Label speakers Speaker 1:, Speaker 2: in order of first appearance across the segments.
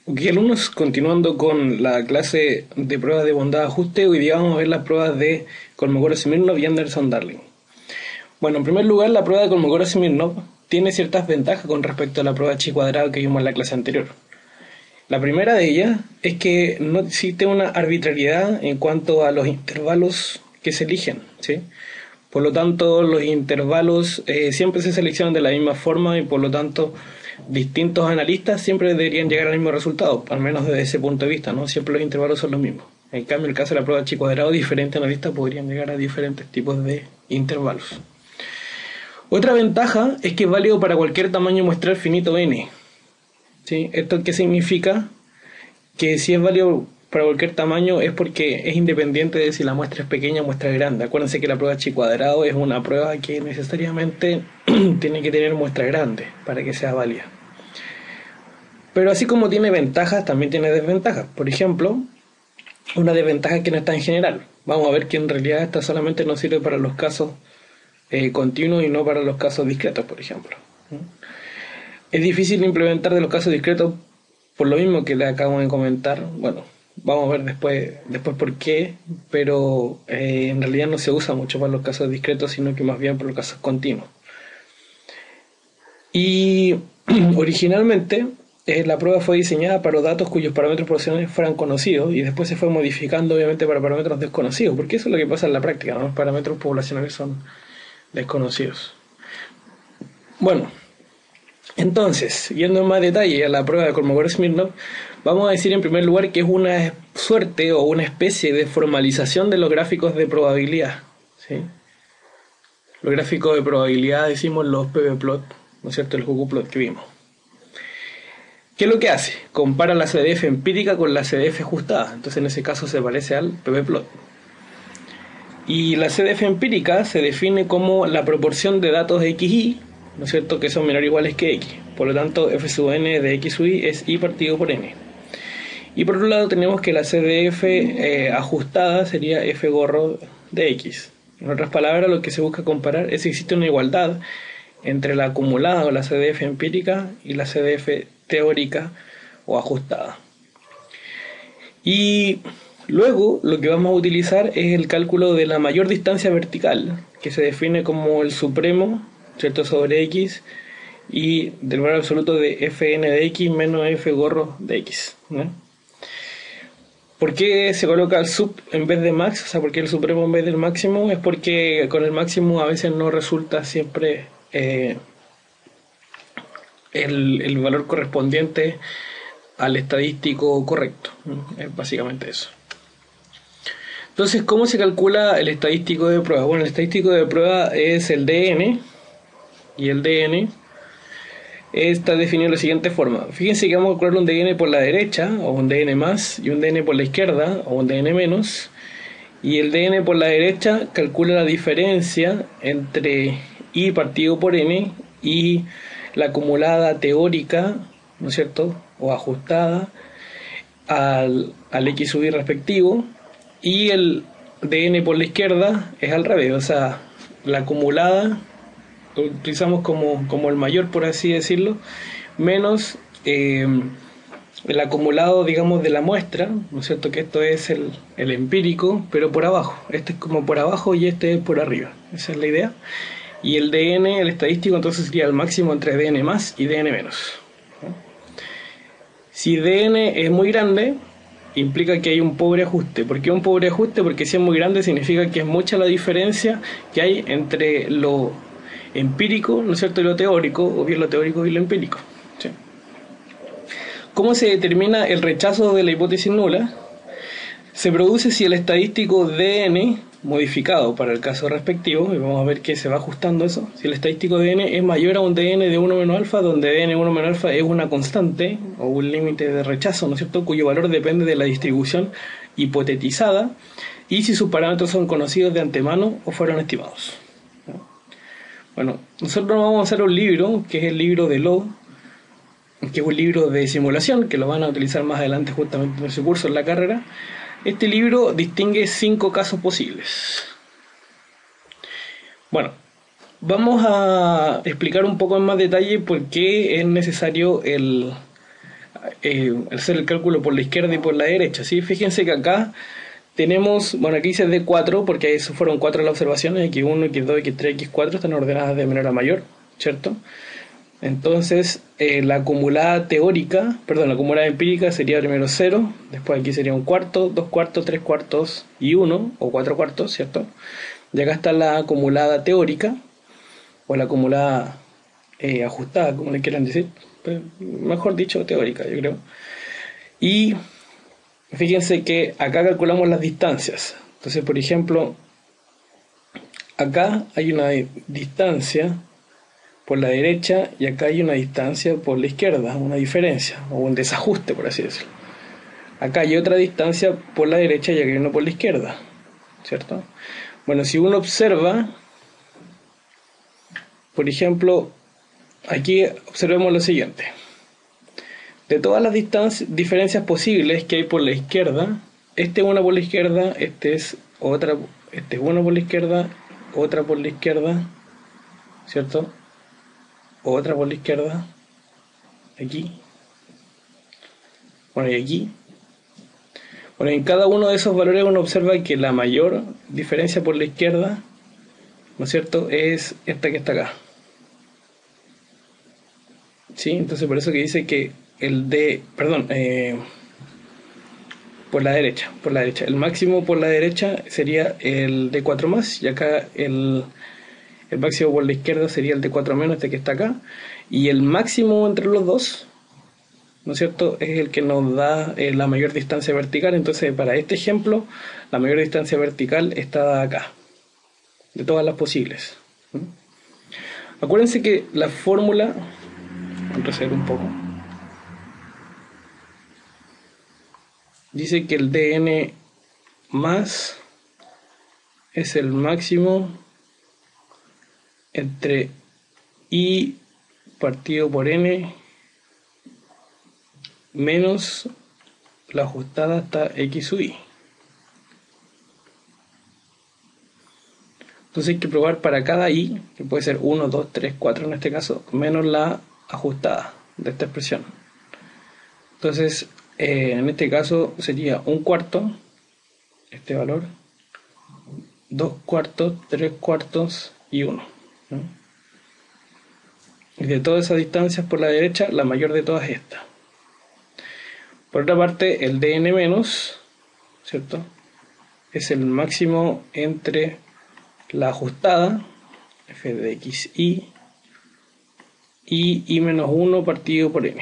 Speaker 1: Ok, alumnos, continuando con la clase de pruebas de bondad-ajuste, hoy día vamos a ver las pruebas de Kolmogorov-Smirnov y Anderson-Darling. Bueno, en primer lugar, la prueba de Kolmogorov-Smirnov tiene ciertas ventajas con respecto a la prueba chi cuadrado que vimos en la clase anterior. La primera de ellas es que no existe una arbitrariedad en cuanto a los intervalos que se eligen, ¿sí? Por lo tanto, los intervalos siempre se seleccionan de la misma forma y por lo tanto distintos analistas siempre deberían llegar al mismo resultado, al menos desde ese punto de vista, ¿no? Siempre los intervalos son los mismos. En cambio, en el caso de la prueba chi cuadrado, diferentes analistas podrían llegar a diferentes tipos de intervalos. Otra ventaja es que es válido para cualquier tamaño muestral finito n. ¿Sí? ¿Esto qué significa? Que si es válido para cualquier tamaño es porque es independiente de si la muestra es pequeña o muestra grande. Acuérdense que la prueba chi cuadrado es una prueba que necesariamente tiene que tener muestra grande para que sea válida. Pero así como tiene ventajas, también tiene desventajas. Por ejemplo, una desventaja que no está en general. Vamos a ver que en realidad esta solamente nos sirve para los casos continuos y no para los casos discretos, por ejemplo. Es difícil implementar de los casos discretos por lo mismo que le acabo de comentar. Bueno, vamos a ver después por qué, pero en realidad no se usa mucho para los casos discretos, sino que más bien para los casos continuos. Y originalmente la prueba fue diseñada para los datos cuyos parámetros poblacionales fueran conocidos y después se fue modificando obviamente para parámetros desconocidos, porque eso es lo que pasa en la práctica, ¿no? Los parámetros poblacionales son desconocidos. Bueno, entonces, yendo en más detalle a la prueba de Kolmogorov-Smirnov, vamos a decir en primer lugar que es una suerte o una especie de formalización de los gráficos de probabilidad, ¿sí? Los gráficos de probabilidad decimos los ppplot, ¿no es cierto? El ggplot que vimos. ¿Qué es lo que hace? Compara la CDF empírica con la CDF ajustada, entonces en ese caso se parece al ppplot. Y la CDF empírica se define como la proporción de datos de xy, ¿no es cierto?, que son menor o iguales que x. Por lo tanto, f sub n de x sub y es y partido por n. Y por otro lado tenemos que la CDF ajustada sería f gorro de x. En otras palabras, lo que se busca comparar es si existe una igualdad entre la acumulada o la CDF empírica y la CDF teórica o ajustada. Y luego lo que vamos a utilizar es el cálculo de la mayor distancia vertical, que se define como el supremo, ¿cierto?, sobre x y del valor absoluto de fn de x menos f gorro de x, ¿no? ¿Por qué se coloca el sub en vez de max? O sea, ¿por qué el supremo en vez del máximo? Es porque con el máximo a veces no resulta siempre el valor correspondiente al estadístico correcto, ¿no? Es básicamente eso. Entonces, ¿cómo se calcula el estadístico de prueba? Bueno, el estadístico de prueba es el dn, y el dn está definido de la siguiente forma. Fíjense que vamos a calcular un dn por la derecha, o un dn más, y un dn por la izquierda, o un dn menos. Y el dn por la derecha calcula la diferencia entre y partido por n y la acumulada teórica, ¿no es cierto?, o ajustada al x sub y respectivo. Y el dn por la izquierda es al revés, o sea, la acumulada lo utilizamos como el mayor, por así decirlo, menos el acumulado, digamos, de la muestra, ¿no es cierto?, que esto es el empírico, pero por abajo. Este es como por abajo y este es por arriba. Esa es la idea. Y el dn, el estadístico, entonces sería el máximo entre dn más y dn menos. Si dn es muy grande, implica que hay un pobre ajuste. ¿Por qué un pobre ajuste? Porque si es muy grande significa que es mucha la diferencia que hay entre lo empírico, ¿no es cierto?, y lo teórico, o bien lo teórico y lo empírico, ¿sí? ¿Cómo se determina el rechazo de la hipótesis nula? Se produce si el estadístico dn modificado para el caso respectivo, y vamos a ver que se va ajustando eso, si el estadístico dn es mayor a un dn de 1 menos alfa, donde dn1 menos alfa es una constante o un límite de rechazo, ¿no es cierto?, cuyo valor depende de la distribución hipotetizada y si sus parámetros son conocidos de antemano o fueron estimados. Bueno, nosotros vamos a hacer un libro, que es el libro de Lo, que es un libro de simulación, que lo van a utilizar más adelante justamente en su curso en la carrera. Este libro distingue 5 casos posibles. Bueno, vamos a explicar un poco en más detalle por qué es necesario el hacer el cálculo por la izquierda y por la derecha, ¿sí? Fíjense que acá tenemos, bueno, aquí dice D4 porque eso fueron 4 las observaciones, X1, X2, X3, X4 están ordenadas de menor a mayor, ¿cierto? Entonces, la acumulada teórica, perdón, la acumulada empírica sería primero 0, después aquí sería 1/4, 2/4, 3/4 y 1, o 4/4, ¿cierto? Y acá está la acumulada teórica, o la acumulada ajustada, como le quieran decir, pero mejor dicho, teórica, yo creo. Y fíjense que acá calculamos las distancias. Entonces, por ejemplo, acá hay una distancia por la derecha y acá hay una distancia por la izquierda, una diferencia o un desajuste, por así decirlo. Acá hay otra distancia por la derecha y acá hay una por la izquierda, ¿cierto? Bueno, si uno observa, por ejemplo, aquí observemos lo siguiente. De todas las diferencias posibles que hay por la izquierda, este es una por la izquierda, este es otra, este es una por la izquierda, otra por la izquierda, ¿cierto? Otra por la izquierda, aquí, bueno, y aquí. Bueno, en cada uno de esos valores uno observa que la mayor diferencia por la izquierda, ¿no es cierto?, es esta que está acá. ¿Sí? Entonces por eso que dice que el D, perdón, por la derecha, el máximo por la derecha sería el D4 más, y acá el máximo por la izquierda sería el D4 menos, este que está acá, y el máximo entre los dos, ¿no es cierto?, es el que nos da la mayor distancia vertical. Entonces para este ejemplo la mayor distancia vertical está acá, de todas las posibles. Acuérdense que la fórmula, voy a retroceder un poco, dice que el dn más es el máximo entre i partido por n menos la ajustada hasta x sub i. Entonces hay que probar para cada i, que puede ser 1, 2, 3, 4 en este caso, menos la ajustada de esta expresión. Entonces, en este caso sería 1/4, este valor, 2/4, 3/4 y 1, ¿no? Y de todas esas distancias por la derecha, la mayor de todas es esta. Por otra parte, el dn menos, ¿cierto?, es el máximo entre la ajustada, f de x y i menos 1 partido por n.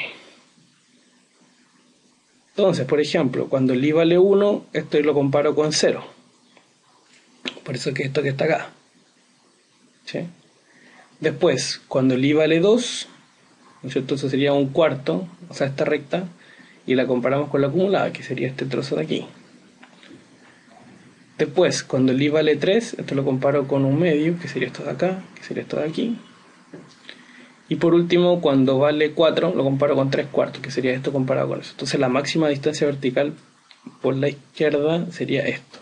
Speaker 1: Entonces, por ejemplo, cuando el i vale 1, esto lo comparo con 0. Por eso que esto que está acá, ¿sí? Después, cuando el i vale 2, ¿no es cierto?, eso sería 1/4, o sea, esta recta, y la comparamos con la acumulada, que sería este trozo de aquí. Después, cuando el i vale 3, esto lo comparo con 1/2, que sería esto de acá, que sería esto de aquí. Y por último, cuando vale 4, lo comparo con 3/4, que sería esto comparado con eso. Entonces la máxima distancia vertical por la izquierda sería esto.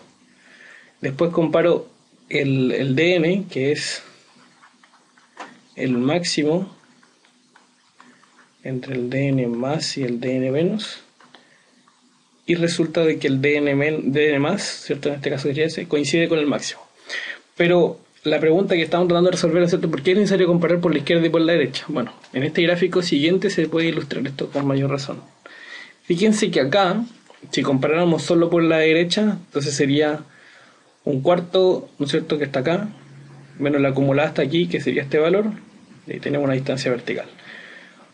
Speaker 1: Después comparo el dn, que es el máximo entre el dn más y el dn menos, y resulta de que el dn más, ¿cierto?, en este caso sería ese, coincide con el máximo. Pero la pregunta que estamos tratando de resolver es, ¿cierto?, ¿por qué es necesario comparar por la izquierda y por la derecha? Bueno, en este gráfico siguiente se puede ilustrar esto con mayor razón. Fíjense que acá, si comparáramos solo por la derecha, entonces sería 1/4, ¿no es cierto?, que está acá, menos la acumulada hasta aquí, que sería este valor, y ahí tenemos una distancia vertical.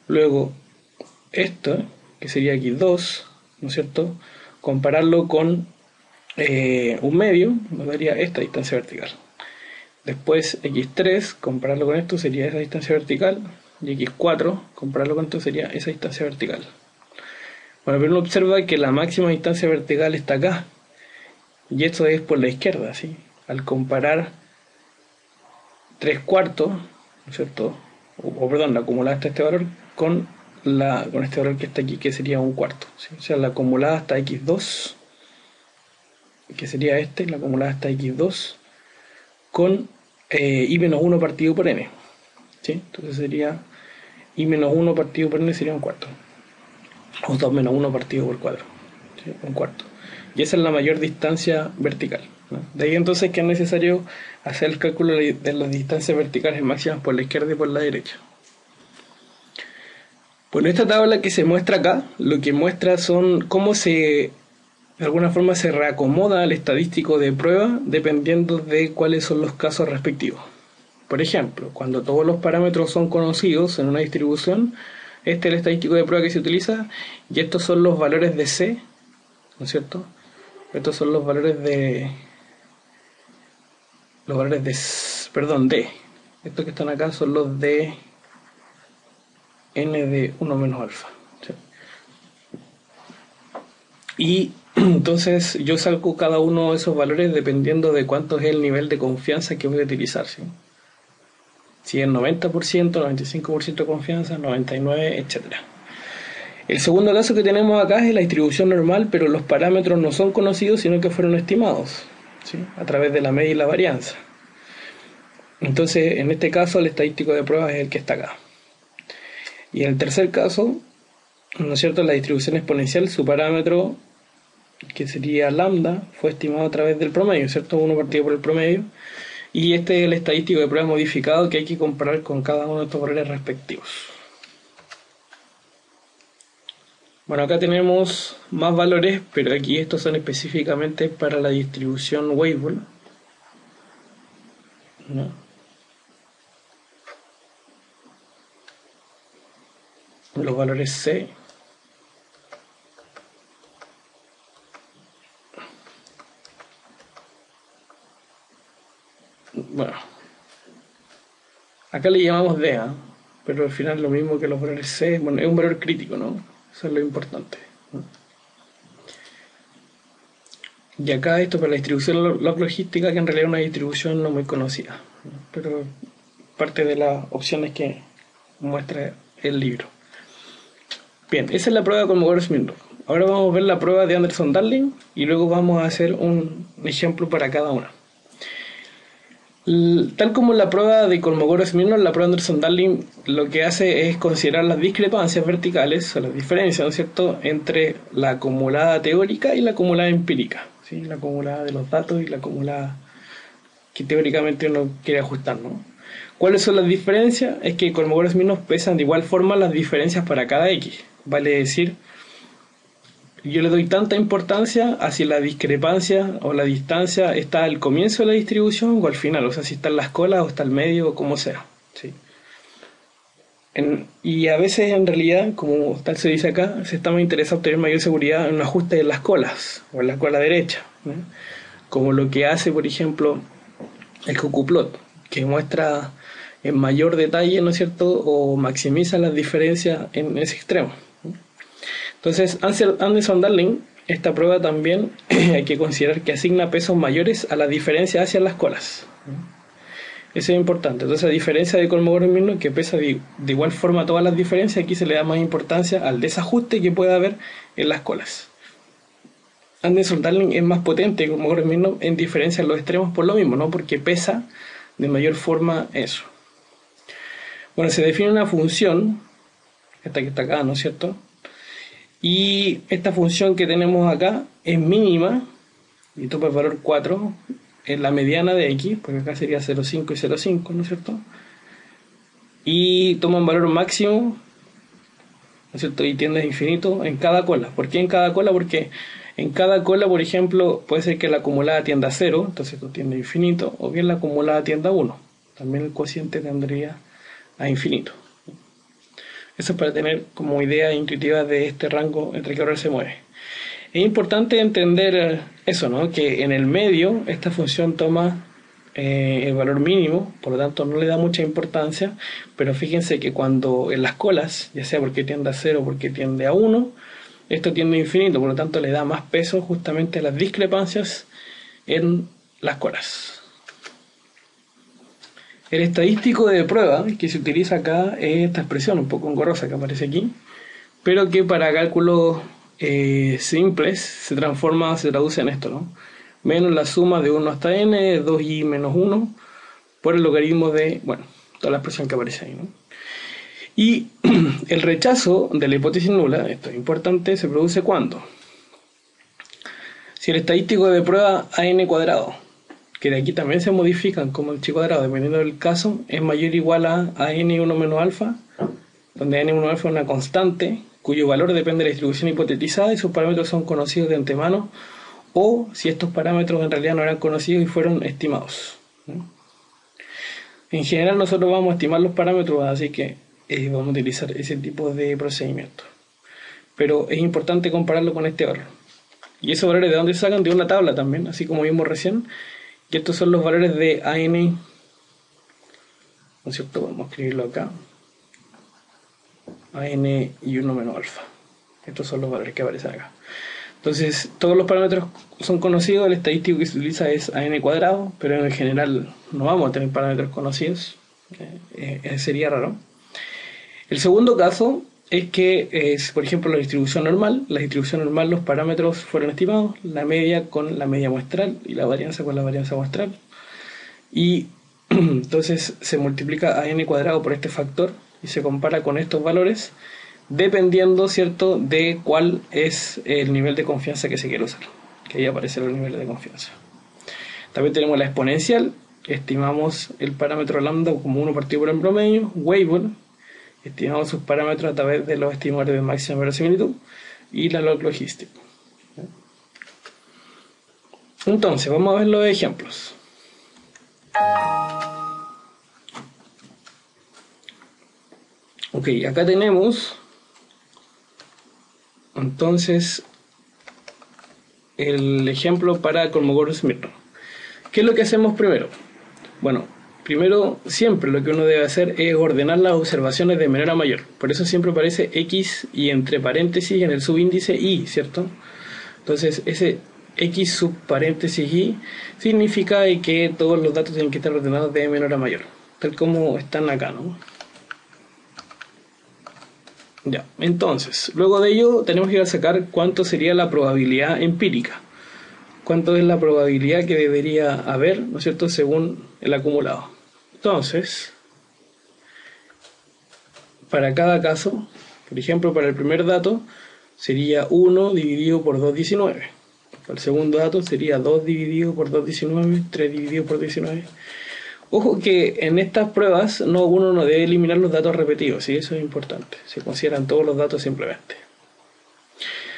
Speaker 1: Luego, esto, que sería aquí 2, ¿no es cierto?, compararlo con 1/2, nos daría esta distancia vertical. Después x3, compararlo con esto sería esa distancia vertical, y x4, compararlo con esto sería esa distancia vertical. Bueno, pero uno observa que la máxima distancia vertical está acá, y esto es por la izquierda, ¿sí? Al comparar 3/4, ¿no es cierto?, o perdón, la acumulada hasta este valor con este valor que está aquí, que sería 1/4, ¿sí? O sea, la acumulada hasta x2, que sería este, la acumulada hasta x2, con i menos 1 partido por n, ¿sí? Entonces sería i menos 1 partido por n sería 1/4. o 2 menos 1 partido por 4, ¿sí? Un cuarto. Y esa es la mayor distancia vertical, ¿no? De ahí entonces que es necesario hacer el cálculo de las distancias verticales máximas por la izquierda y por la derecha. Bueno, esta tabla que se muestra acá, lo que muestra son cómo de alguna forma se reacomoda el estadístico de prueba dependiendo de cuáles son los casos respectivos. Por ejemplo, cuando todos los parámetros son conocidos en una distribución, este es el estadístico de prueba que se utiliza y estos son los valores de C, ¿no es cierto? Estos son los valores de D. Estos que están acá son los de n de 1 menos alfa, ¿sí? Y entonces yo saco cada uno de esos valores dependiendo de cuánto es el nivel de confianza que voy a utilizar, ¿sí? Si es 90%, 95% de confianza, 99%, etc. El segundo caso que tenemos acá es la distribución normal, pero los parámetros no son conocidos, sino que fueron estimados, ¿sí? A través de la media y la varianza. Entonces, en este caso, el estadístico de prueba es el que está acá. Y en el tercer caso, ¿no es cierto?, la distribución exponencial, su parámetro, que sería lambda, fue estimado a través del promedio, ¿cierto? 1 partido por el promedio. Y este es el estadístico de prueba modificado que hay que comparar con cada uno de estos valores respectivos. Bueno, acá tenemos más valores, pero aquí estos son específicamente para la distribución Weibull, ¿no? Los valores C. Bueno, acá le llamamos D, ¿eh? Pero al final lo mismo que los valores C. Bueno, es un valor crítico, ¿no? Eso es lo importante, ¿no? Y acá esto para la distribución log-logística, que en realidad es una distribución no muy conocida, ¿no? Pero parte de las opciones que muestra el libro. Bien, esa es la prueba con Kolmogorov-Smirnov. Ahora vamos a ver la prueba de Anderson-Darling y luego vamos a hacer un ejemplo para cada una. Tal como la prueba de Kolmogorov-Smirnov, la prueba de Anderson-Darling lo que hace es considerar las discrepancias verticales, o las diferencias, ¿no es cierto?, entre la acumulada teórica y la acumulada empírica, ¿sí? La acumulada de los datos y la acumulada que teóricamente uno quiere ajustar, ¿no? ¿Cuáles son las diferencias? Es que Kolmogorov-Smirnov pesan de igual forma las diferencias para cada X. Vale decir, yo le doy tanta importancia a si la discrepancia o la distancia está al comienzo de la distribución o al final, o sea, si está en las colas o está al medio o como sea, ¿sí? Y a veces en realidad, como tal se dice acá, se está más interesado en obtener mayor seguridad en un ajuste en las colas o en la cola derecha, ¿no? Como lo que hace, por ejemplo, el cucuplot, que muestra en mayor detalle, ¿no es cierto?, o maximiza las diferencias en ese extremo. Entonces, Anderson-Darling, esta prueba también hay que considerar que asigna pesos mayores a la diferencia hacia las colas. Eso es importante. Entonces, a diferencia de Kolmogorov-Smirnov, que pesa de igual forma todas las diferencias, aquí se le da más importancia al desajuste que puede haber en las colas. Anderson-Darling es más potente que Kolmogorov-Smirnov en diferencia en los extremos por lo mismo, ¿no? Porque pesa de mayor forma eso. Bueno, se define una función, esta que está acá, ¿no es cierto?, y esta función que tenemos acá es mínima y topa el valor 4 en la mediana de X, porque acá sería 0,5 y 0,5, ¿no es cierto?, y toma un valor máximo, ¿no es cierto?, y tiende a infinito en cada cola. ¿Por qué en cada cola? Porque en cada cola, por ejemplo, puede ser que la acumulada tienda a 0, entonces esto tiende a infinito, o bien la acumulada tienda a 1, también el cociente tendría a infinito. Eso es para tener como idea intuitiva de este rango entre que ahora se mueve. Es importante entender eso, ¿no?, que en el medio esta función toma el valor mínimo, por lo tanto no le da mucha importancia, pero fíjense que cuando en las colas, ya sea porque tiende a 0 o porque tiende a 1, esto tiende a infinito, por lo tanto le da más peso justamente a las discrepancias en las colas. El estadístico de prueba que se utiliza acá es esta expresión un poco engorrosa que aparece aquí, pero que para cálculos simples se traduce en esto, ¿no? Menos la suma de 1 hasta n, 2i menos 1, por el logaritmo de, bueno, toda la expresión que aparece ahí, ¿no? Y el rechazo de la hipótesis nula, esto es importante, se produce cuando si el estadístico de prueba AN cuadrado, que de aquí también se modifican como el chi cuadrado dependiendo del caso, es mayor o igual a AN1 menos alfa, donde AN1 alfa es una constante cuyo valor depende de la distribución hipotetizada y sus parámetros son conocidos de antemano, o si estos parámetros en realidad no eran conocidos y fueron estimados. En general nosotros vamos a estimar los parámetros, así que vamos a utilizar ese tipo de procedimiento. Pero es importante compararlo con este valor. Y esos valores de dónde se sacan, de una tabla también, así como vimos recién. Y estos son los valores de AN, ¿no es cierto? Vamos a escribirlo acá. AN y 1 menos alfa. Estos son los valores que aparecen acá. Entonces, todos los parámetros son conocidos, el estadístico que se utiliza es AN cuadrado, pero en general no vamos a tener parámetros conocidos, sería raro. El segundo caso es que, por ejemplo, la distribución normal, los parámetros fueron estimados, la media con la media muestral y la varianza con la varianza muestral. Y entonces se multiplica AN cuadrado por este factor y se compara con estos valores, dependiendo, ¿cierto?, de cuál es el nivel de confianza que se quiere usar, que ahí aparecen los niveles de confianza. También tenemos la exponencial, estimamos el parámetro lambda como 1 partido por el promedio, Weibull, estimamos sus parámetros a través de los estimadores de máxima verosimilitud, y la log logistic. Entonces, vamos a ver los ejemplos. Ok, acá tenemos entonces el ejemplo para Kolmogorov-Smirnov. ¿Qué es lo que hacemos primero? Bueno, primero siempre lo que uno debe hacer es ordenar las observaciones de menor a mayor. Por eso siempre aparece X y entre paréntesis en el subíndice Y, ¿cierto? Entonces ese X sub paréntesis Y significa que todos los datos tienen que estar ordenados de menor a mayor, tal como están acá, ¿no? Ya, entonces, luego de ello tenemos que ir a sacar cuánto sería la probabilidad empírica. Cuánto es la probabilidad que debería haber, ¿no es cierto?, según el acumulado. Entonces, para cada caso, por ejemplo, para el primer dato sería 1 dividido por 2,19. Para el segundo dato sería 2 dividido por 2,19, 3 dividido por 19. Ojo que en estas pruebas uno no debe eliminar los datos repetidos, ¿sí? Eso es importante, se consideran todos los datos simplemente.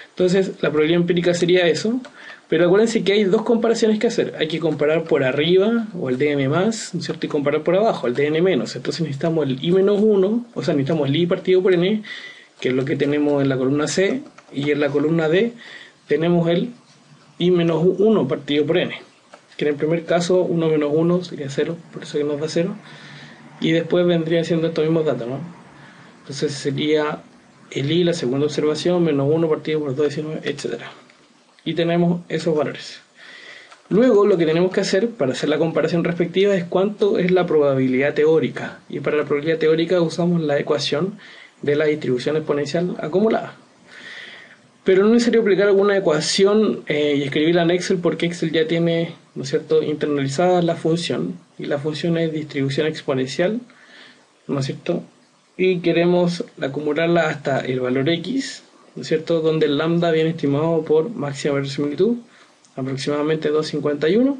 Speaker 1: Entonces la probabilidad empírica sería eso, pero acuérdense que hay dos comparaciones que hacer. Hay que comparar por arriba, o el dn más, ¿no es cierto?, y comparar por abajo, el dn menos. Entonces necesitamos el i menos 1, o sea, necesitamos el i partido por n, que es lo que tenemos en la columna C, y en la columna D tenemos el i menos 1 partido por n. Que en el primer caso 1 menos 1 sería 0, por eso que nos da 0, y después vendrían siendo estos mismos datos, ¿no? Entonces sería el i, la segunda observación, menos 1 partido por 2,19, etc. Y tenemos esos valores. Luego lo que tenemos que hacer para hacer la comparación respectiva es cuánto es la probabilidad teórica, y para la probabilidad teórica usamos la ecuación de la distribución exponencial acumulada. Pero no es necesario aplicar alguna ecuación y escribirla en Excel, porque Excel ya tiene, ¿no es cierto?, internalizada la función, y la función es distribución exponencial, ¿no es cierto?, y queremos acumularla hasta el valor X, ¿no es cierto?, donde el lambda viene estimado por máxima verosimilitud, aproximadamente 2,51,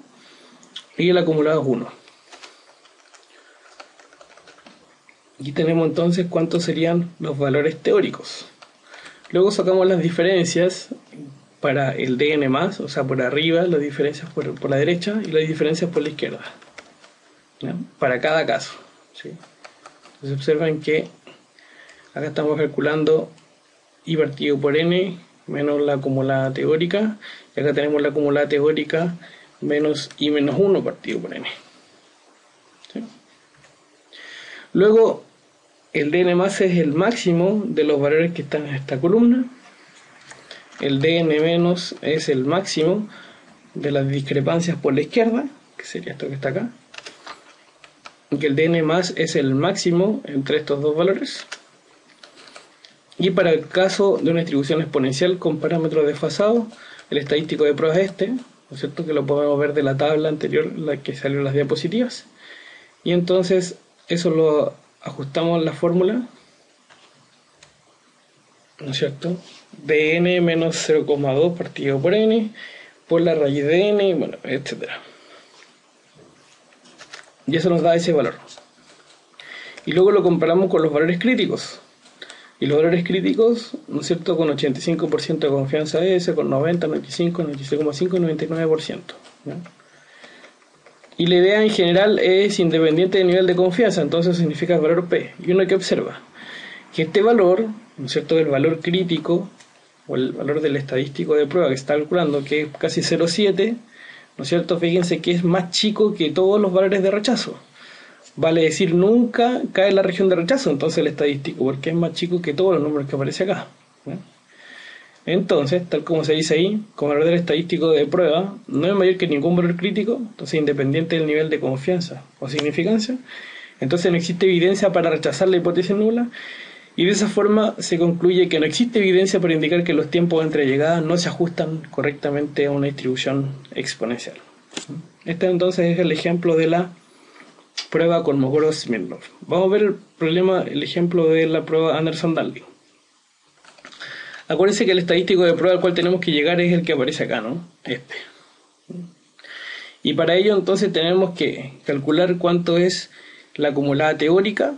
Speaker 1: y el acumulado es 1. Aquí tenemos entonces cuántos serían los valores teóricos. Luego sacamos las diferencias para el dn más, o sea, por arriba, las diferencias por la derecha y las diferencias por la izquierda, ¿ya?, para cada caso, ¿sí? Entonces observen que acá estamos calculando i partido por n menos la acumulada teórica, y acá tenemos la acumulada teórica menos i menos 1 partido por n, ¿sí? Luego el dn más es el máximo de los valores que están en esta columna, el dn menos es el máximo de las discrepancias por la izquierda, que sería esto que está acá, y que el dn más es el máximo entre estos dos valores. Y para el caso de una distribución exponencial con parámetros desfasados, el estadístico de prueba es este, ¿no es cierto?, que lo podemos ver de la tabla anterior, la que salió en las diapositivas. Y entonces eso lo ajustamos en la fórmula, ¿no es cierto?, de n menos 0,2 partido por n, por la raíz de n, bueno, etcétera. Y eso nos da ese valor. Y luego lo comparamos con los valores críticos. Y los valores críticos, ¿no es cierto?, con 85% de confianza S, con 90, 95, 96,5 y 99%. ¿no? Y la idea en general es independiente del nivel de confianza, entonces significa el valor P. Y uno que observa que este valor, ¿no es cierto?, el valor crítico, o el valor del estadístico de prueba que se está calculando, que es casi 0,7, ¿no es cierto?, fíjense que es más chico que todos los valores de rechazo. Vale decir, nunca cae en la región de rechazo, entonces el estadístico, porque es más chico que todos los números que aparecen acá. ¿no? Entonces, tal como se dice ahí, como el valor del estadístico de prueba no es mayor que ningún valor crítico, entonces independiente del nivel de confianza o significancia, entonces no existe evidencia para rechazar la hipótesis nula, y de esa forma se concluye que no existe evidencia para indicar que los tiempos entre llegadas no se ajustan correctamente a una distribución exponencial. Este entonces es el ejemplo de la prueba Kolmogorov-Smirnov. Vamos a ver el ejemplo de la prueba Anderson-Darling. Acuérdense que el estadístico de prueba al cual tenemos que llegar es el que aparece acá, ¿no? Este. Y para ello entonces tenemos que calcular cuánto es la acumulada teórica,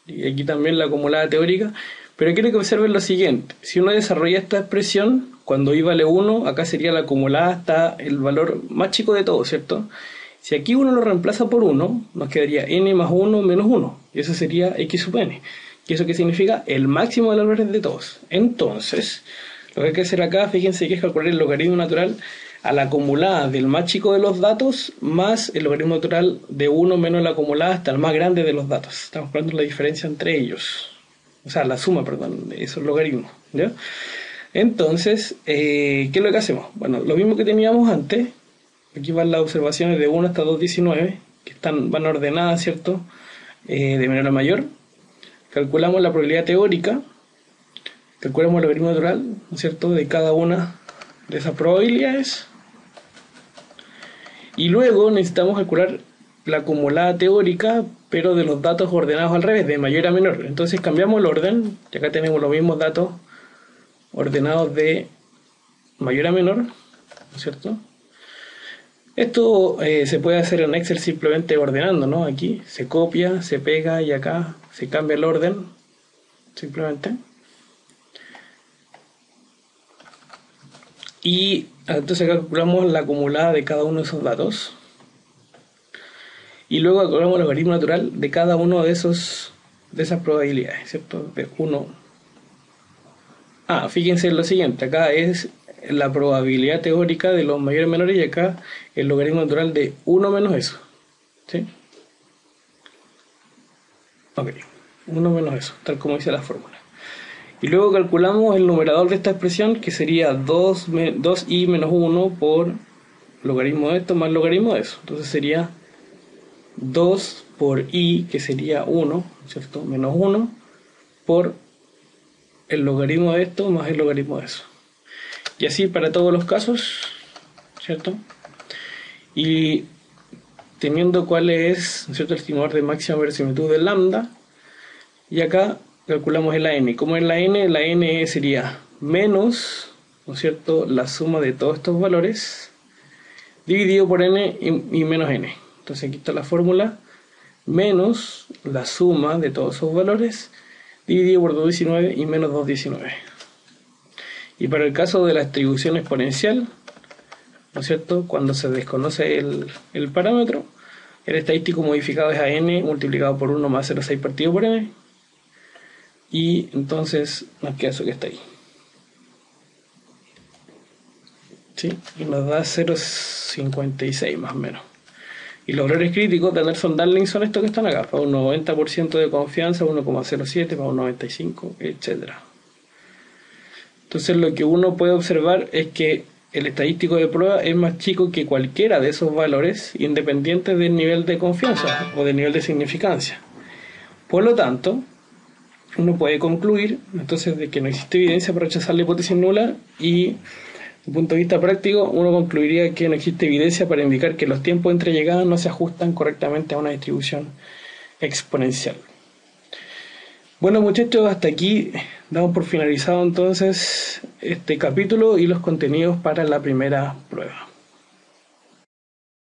Speaker 1: y aquí también la acumulada teórica, pero quiero que observen lo siguiente. Si uno desarrolla esta expresión, cuando i vale 1, acá sería la acumulada hasta el valor más chico de todo, ¿cierto? Si aquí uno lo reemplaza por 1, nos quedaría n más 1 menos 1, y eso sería x sub n. ¿Y eso qué significa? El máximo de los valores de todos. Entonces, lo que hay que hacer acá, fíjense que es calcular el logaritmo natural a la acumulada del más chico de los datos más el logaritmo natural de 1 menos la acumulada hasta el más grande de los datos. Estamos calculando la diferencia entre ellos. O sea, la suma, perdón, de esos logaritmos. ¿ya? Entonces, ¿qué es lo que hacemos? Bueno, lo mismo que teníamos antes. Aquí van las observaciones de 1 hasta 2,19, que van ordenadas, ¿cierto? De menor a mayor. Calculamos la probabilidad teórica, calculamos el logaritmo natural, ¿no es cierto?, de cada una de esas probabilidades. Y luego necesitamos calcular la acumulada teórica, pero de los datos ordenados al revés, de mayor a menor. Entonces cambiamos el orden, y acá tenemos los mismos datos ordenados de mayor a menor, ¿no es cierto? Esto se puede hacer en Excel simplemente ordenando, ¿no? Aquí se copia, se pega y acá se cambia el orden, simplemente. Y entonces calculamos la acumulada de cada uno de esos datos. Y luego calculamos el logaritmo natural de cada uno de esas probabilidades, ¿cierto? De 1. Fíjense en lo siguiente, acá es la probabilidad teórica de los mayores y menores, y acá el logaritmo natural de 1 menos eso. ¿Sí? Ok, 1 menos eso, tal como dice la fórmula. Y luego calculamos el numerador de esta expresión, que sería 2i menos 1 por logaritmo de esto más logaritmo de eso. Entonces sería 2 por i, que sería 1, ¿cierto? Menos 1 por el logaritmo de esto más el logaritmo de eso. Y así para todos los casos, ¿cierto? Y teniendo cuál es, ¿cierto?, el estimador de máxima verosimilitud de lambda. Y acá calculamos el n. ¿Cómo es la n? La n sería menos, ¿no es cierto?, la suma de todos estos valores dividido por n y menos n. Entonces aquí está la fórmula, menos la suma de todos esos valores dividido por 2,19 y menos 2,19. Y para el caso de la distribución exponencial, ¿no es cierto?, cuando se desconoce el parámetro, el estadístico modificado es a n multiplicado por 1 más 0,6 partido por n, y entonces nos queda eso que está ahí. ¿Sí? Y nos da 0,56 más o menos. Y los valores críticos de Anderson-Darling son estos que están acá, para un 90% de confianza, 1,07, para un 95, etc. Entonces lo que uno puede observar es que el estadístico de prueba es más chico que cualquiera de esos valores, independientes del nivel de confianza o del nivel de significancia. Por lo tanto, uno puede concluir entonces de que no existe evidencia para rechazar la hipótesis nula, y desde el punto de vista práctico uno concluiría que no existe evidencia para indicar que los tiempos entre llegadas no se ajustan correctamente a una distribución exponencial. Bueno, muchachos, hasta aquí Damos por finalizado entonces este capítulo y los contenidos para la primera prueba.